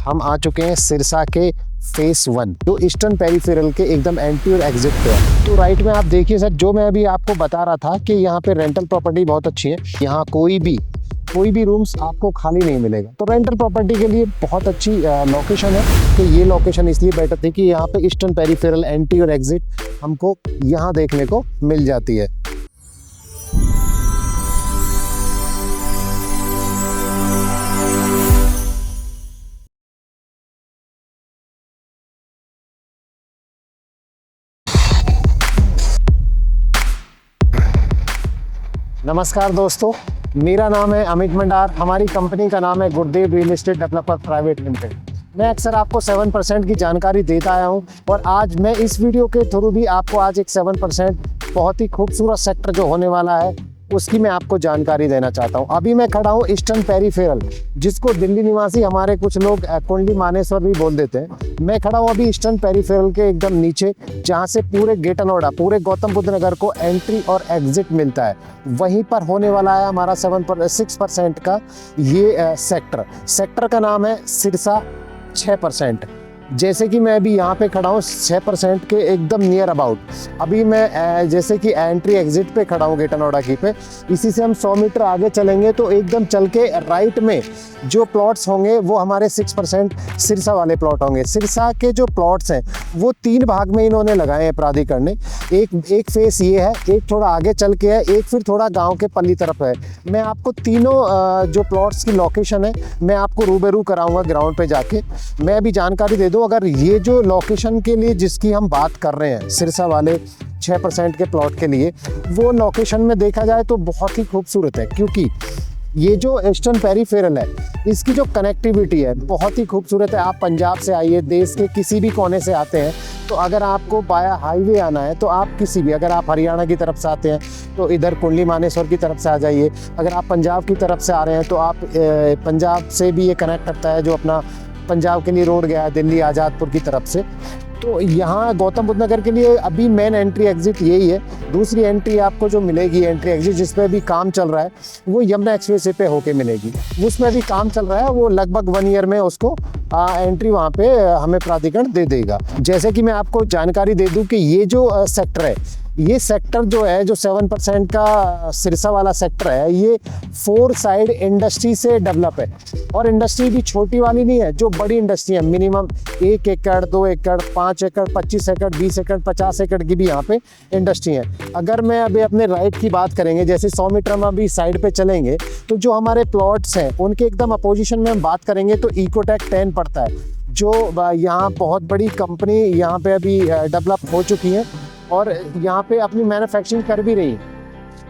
हम आ चुके हैं सिरसा के फेस 1 जो ईस्टर्न पेरिफेरल के एकदम एंट्री और एग्जिट पे है। तो राइट में आप देखिए सर, जो मैं अभी आपको बता रहा था कि यहाँ पे रेंटल प्रॉपर्टी बहुत अच्छी है। यहाँ कोई भी रूम्स आपको खाली नहीं मिलेगा। तो रेंटल प्रॉपर्टी के लिए बहुत अच्छी लोकेशन है। तो ये लोकेशन इसलिए बेटर थी कि यहाँ पे ईस्टर्न पेरिफेरल एंट्री और एग्जिट हमको यहाँ देखने को मिल जाती है। नमस्कार दोस्तों, मेरा नाम है अमित मंडार। हमारी कंपनी का नाम है गुरुदेव real estate developer private limited. मैं अक्सर आपको 7% की जानकारी देता आया हूं और आज मैं इस वीडियो के थ्रू भी आपको आज एक 7% बहुत ही खूबसूरत सेक्टर जो होने वाला है उसकी मैं आपको जानकारी देना चाहता हूं। अभी मैं खड़ा हूं ईस्टर्न पेरिफेरल, जिसको दिल्ली निवासी हमारे कुछ लोग कुंडली मानेसर भी बोल देते हैं। मैं खड़ा हूं अभी ईस्टर्न पेरिफेरल के एकदम नीचे, जहां से पूरे गेट नोएडा, पूरे गौतम बुद्ध नगर को एंट्री और एग्जिट मिलता है। वहीं पर होने वाला है हमारा 6% का ये सेक्टर का नाम है सिरसा 6%। जैसे कि मैं अभी यहाँ पे खड़ा हूँ 6% के एकदम नियर अबाउट। अभी मैं जैसे कि एंट्री एग्जिट पे खड़ा हूँ गेट नोएडा की पे। इसी से हम 100 मीटर आगे चलेंगे तो एकदम चल के राइट में जो प्लॉट्स होंगे वो हमारे 6% सिरसा वाले प्लॉट होंगे। सिरसा के जो प्लॉट्स हैं वो 3 भाग में इन्होंने लगाए हैं प्राधिकरण ने। एक फेस ये है, एक थोड़ा आगे चल के है, एक फिर थोड़ा गाँव के पल्ली तरफ है। मैं आपको तीनों जो प्लॉट्स की लोकेशन है मैं आपको रूबरू कराऊंगा ग्राउंड पे जाके। मैं अभी जानकारी दे दूं, अगर ये जो लोकेशन के लिए जिसकी हम बात कर रहे हैं सिरसा वाले 6% के प्लॉट के लिए, वो लोकेशन में देखा जाए तो बहुत ही खूबसूरत है। क्योंकि ये जो ईस्टर्न पेरिफेरल है इसकी जो कनेक्टिविटी है बहुत ही खूबसूरत है। आप पंजाब से आइए, देश के किसी भी कोने से आते हैं तो अगर आपको बाया हाईवे आना है तो आप किसी भी, अगर आप हरियाणा की तरफ से आते हैं तो इधर कुंडली मानेसर की तरफ से आ जाइए। अगर आप पंजाब की तरफ से आ रहे हैं तो आप पंजाब से भी ये कनेक्ट करता है, जो अपना पंजाब के लिए रोड गया है दिल्ली आज़ादपुर की तरफ से। तो यहाँ गौतम बुद्ध नगर के लिए अभी मेन एंट्री एग्जिट यही है। दूसरी एंट्री आपको जो मिलेगी एंट्री एग्जिट जिस पे अभी काम चल रहा है वो यमुना एक्सप्रेस पे होके मिलेगी। उसमें अभी काम चल रहा है, वो लगभग 1 ईयर में उसको एंट्री वहाँ पे हमें प्राधिकरण दे देगा। जैसे कि मैं आपको जानकारी दे दूँ कि ये जो सेक्टर है, ये सेक्टर जो है, जो 7% का सिरसा वाला सेक्टर है, ये 4 साइड इंडस्ट्री से डेवलप है। और इंडस्ट्री भी छोटी वाली नहीं है, जो बड़ी इंडस्ट्री है, मिनिमम 1 एकड़ 2 एकड़ 5 एकड़ 25 एकड़ 20 एकड़ 50 एकड़ की भी यहाँ पे इंडस्ट्री है। अगर मैं अभी अपने राइट की बात करेंगे, जैसे 100 मीटर में अभी साइड पे चलेंगे तो जो हमारे प्लॉट्स हैं उनके एकदम अपोजिशन में हम बात करेंगे तो इकोटेक 10 पड़ता है, जो यहाँ बहुत बड़ी कंपनी यहाँ पे अभी डेवलप हो चुकी है और यहाँ पे अपनी मैन्युफैक्चरिंग कर भी रही है।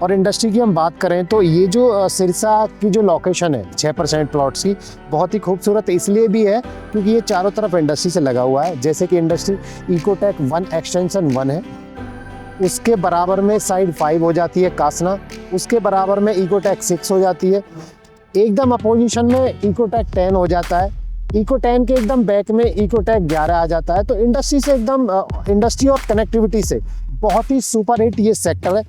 और इंडस्ट्री की हम बात करें तो ये जो सिरसा की जो लोकेशन है 6% प्लॉट्स की, बहुत ही खूबसूरत इसलिए भी है क्योंकि ये चारों तरफ इंडस्ट्री से लगा हुआ है। जैसे कि इंडस्ट्री इकोटेक 1 एक्सटेंशन 1 है, उसके बराबर में साइड 5 हो जाती है कासना, उसके बराबर में इकोटेक 6 हो जाती है, एकदम अपोजिशन में इकोटेक 10 हो जाता है, इको 10 के एकदम बैक में इकोटेक 11 आ जाता है। तो इंडस्ट्री से एकदम इंडस्ट्री और कनेक्टिविटी से बहुत ही सुपर हिट ये सेक्टर है।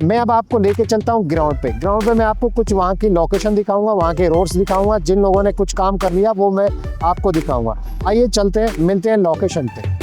मैं अब आपको लेके चलता हूँ ग्राउंड पे मैं आपको कुछ वहाँ की लोकेशन दिखाऊंगा, वहाँ के रोड्स दिखाऊंगा, जिन लोगों ने कुछ काम कर लिया वो मैं आपको दिखाऊंगा। आइए चलते हैं, मिलते हैं लोकेशन पे।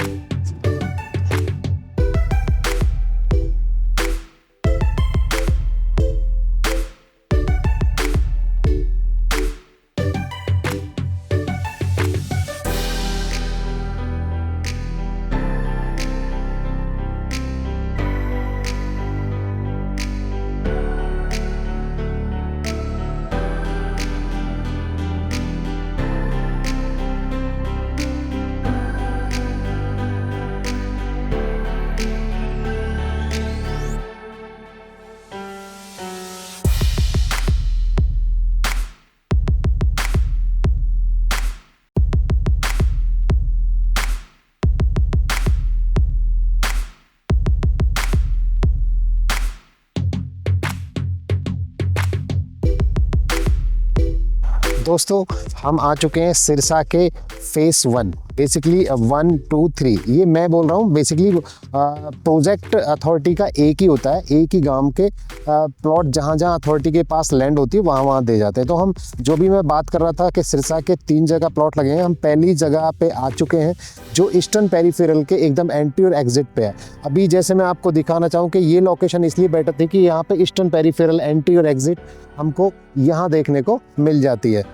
दोस्तों हम आ चुके हैं सिरसा के फेस 1, बेसिकली 1 2 3, ये मैं बोल रहा हूँ बेसिकली प्रोजेक्ट अथॉरिटी का एक ही होता है, एक ही गांव के प्लॉट जहाँ जहाँ अथॉरिटी के पास लैंड होती है वहाँ वहाँ दे जाते हैं। तो हम जो भी मैं बात कर रहा था कि सिरसा के 3 जगह प्लॉट लगे हैं, हम पहली जगह पे आ चुके हैं जो ईस्टर्न पेरिफेरल के एकदम एंट्री और एग्जिट पे है। अभी जैसे मैं आपको दिखाना चाहूँ कि ये लोकेशन इसलिए बेटर थी कि यहाँ पे ईस्टर्न पेरिफेरल एंट्री और एग्जिट हमको यहाँ देखने को मिल जाती है।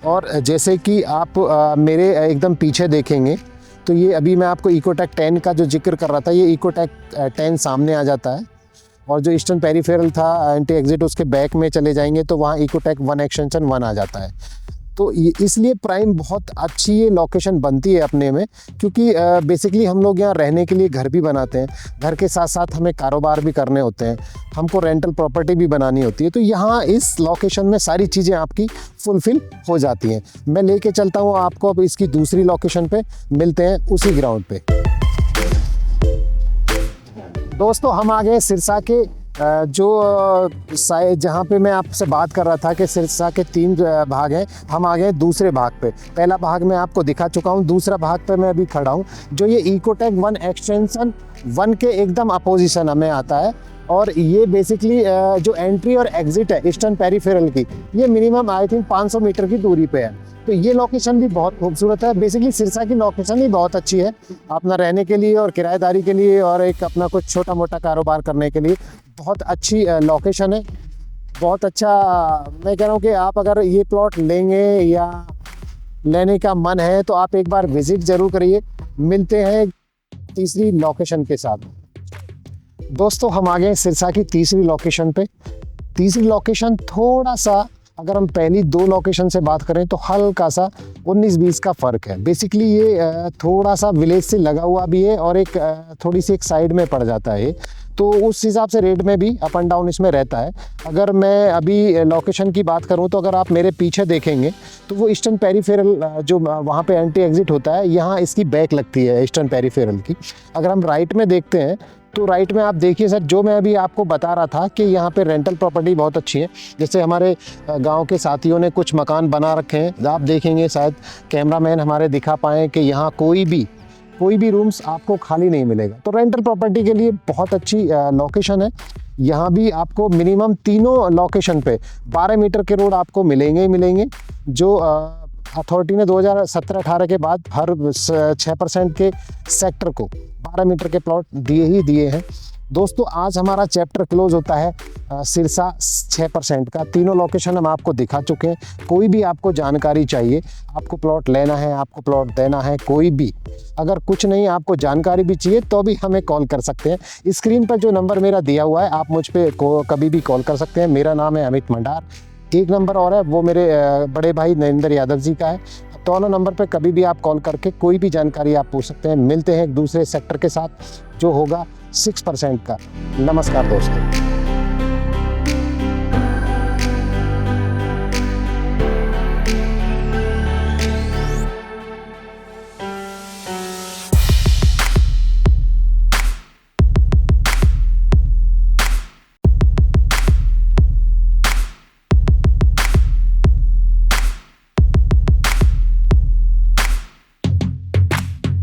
और जैसे कि आप मेरे एकदम पीछे देखेंगे तो ये अभी मैं आपको इकोटेक 10 का जो जिक्र कर रहा था, ये इकोटेक 10 सामने आ जाता है। और जो ईस्टर्न पेरिफेरल था एंटी एग्जिट, उसके बैक में चले जाएंगे तो वहाँ इकोटेक 1 एक्सटेंशन 1 आ जाता है। तो इसलिए प्राइम बहुत अच्छी ये लोकेशन बनती है अपने में, क्योंकि बेसिकली हम लोग यहाँ रहने के लिए घर भी बनाते हैं, घर के साथ साथ हमें कारोबार भी करने होते हैं, हमको रेंटल प्रॉपर्टी भी बनानी होती है। तो यहाँ इस लोकेशन में सारी चीज़ें आपकी फुलफिल हो जाती हैं। मैं लेके चलता हूँ आपको अब इसकी दूसरी लोकेशन पे, मिलते हैं उसी ग्राउंड पे। दोस्तों हम आ गए सिरसा के जो जहाँ पे मैं आपसे बात कर रहा था कि सिरसा के 3 भाग हैं, हम आ गए दूसरे भाग पे। पहला भाग मैं आपको दिखा चुका हूँ, दूसरा भाग पे मैं अभी खड़ा हूँ जो ये इकोटेक 1 एक्सटेंशन 1 के एकदम अपोजिशन में आता है। और ये बेसिकली जो एंट्री और एग्जिट है ईस्टर्न पेरिफेरल की, ये मिनिमम आई थिंक 500 मीटर की दूरी पे है। तो ये लोकेशन भी बहुत खूबसूरत है। बेसिकली सिरसा की लोकेशन ही बहुत अच्छी है अपना रहने के लिए और किराएदारी के लिए और एक अपना कुछ छोटा मोटा कारोबार करने के लिए बहुत अच्छी लोकेशन है। बहुत अच्छा, मैं कह रहा हूँ कि आप अगर ये प्लॉट लेंगे या लेने का मन है तो आप एक बार विजिट ज़रूर करिए। मिलते हैं तीसरी लोकेशन के साथ। दोस्तों हम आ गए सिरसा की तीसरी लोकेशन पे। तीसरी लोकेशन थोड़ा सा, अगर हम पहली 2 लोकेशन से बात करें तो हल्का सा 19-20 का फ़र्क है। बेसिकली ये थोड़ा सा विलेज से लगा हुआ भी है और एक थोड़ी सी एक साइड में पड़ जाता है, तो उस हिसाब से रेट में भी अप एंड डाउन इसमें रहता है। अगर मैं अभी लोकेशन की बात करूं तो अगर आप मेरे पीछे देखेंगे तो वो ईस्टर्न पेरिफेरल जो वहाँ पे एंटी एग्जिट होता है, यहाँ इसकी बैक लगती है ईस्टर्न पेरिफेरल की। अगर हम राइट में देखते हैं तो राइट में आप देखिए सर, जो मैं अभी आपको बता रहा था कि यहाँ पे रेंटल प्रॉपर्टी बहुत अच्छी है। जैसे हमारे गांव के साथियों ने कुछ मकान बना रखे हैं, आप देखेंगे शायद कैमरामैन हमारे दिखा पाएँ कि यहाँ कोई भी रूम्स आपको खाली नहीं मिलेगा। तो रेंटल प्रॉपर्टी के लिए बहुत अच्छी लोकेशन है। यहाँ भी आपको मिनिमम तीनों लोकेशन पे 12 मीटर के रोड आपको मिलेंगे ही मिलेंगे, जो अथॉरिटी ने 2017-18 के बाद हर 6% के सेक्टर को 12 मीटर के प्लॉट दिए ही दिए हैं। दोस्तों आज हमारा चैप्टर क्लोज होता है सिरसा 6% का। तीनों लोकेशन हम आपको दिखा चुके हैं। कोई भी आपको जानकारी चाहिए, आपको प्लॉट लेना है, आपको प्लॉट देना है, कोई भी अगर कुछ नहीं आपको जानकारी भी चाहिए तो भी हमें कॉल कर सकते हैं। स्क्रीन पर जो नंबर मेरा दिया हुआ है आप मुझ पर कभी भी कॉल कर सकते हैं। मेरा नाम है अमित मंडार। एक नंबर और है, वो मेरे बड़े भाई नरेंद्र यादव जी का है। दोनों नंबर पे कभी भी आप कॉल करके कोई भी जानकारी आप पूछ सकते हैं। मिलते हैं एक दूसरे सेक्टर के साथ जो होगा 6% का। नमस्कार दोस्तों।